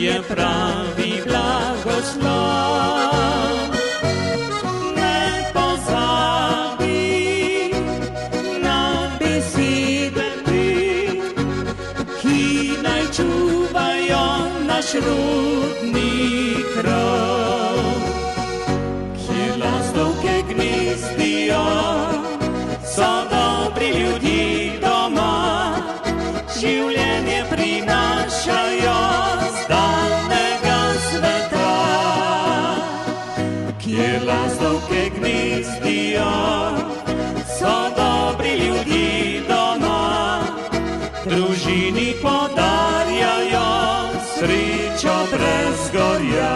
je pravi blagoslov. Ne pozabi na besede te, ki naj čuvajo naš rodni krov. Kjer lastovke gnezdijo, so dobri ljudje doma, življenje prinašajo z daljnega sveta. Kjer lastovke gnezdijo, so dobri ljudje doma, družini podarjajo srečo brez gorja.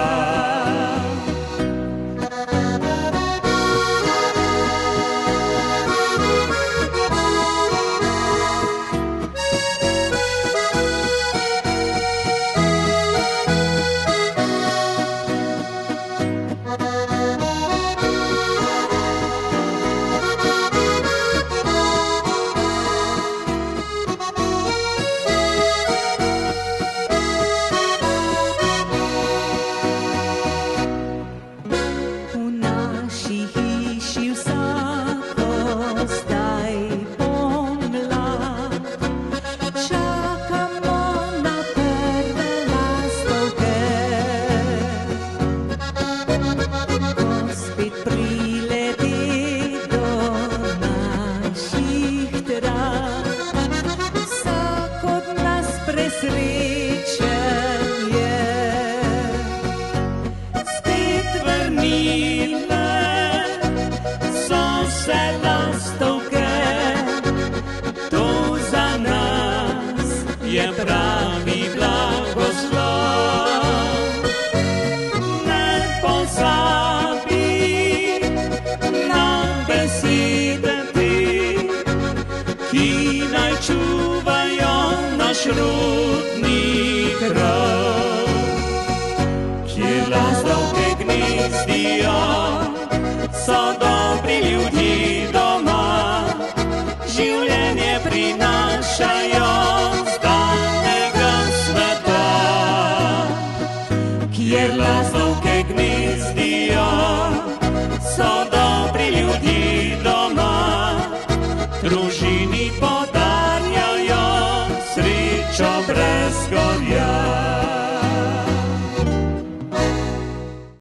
Je pravi blagoslov. Ne pozabi na besede te, ki naj čuvajo naš rodni krov. Kjer lastovke gnezdijo, so dobri ljudje doma, življenje prinašajo z daljnega sveta. Kjer lastovke gnezdijo, so dobri ljudje doma, družini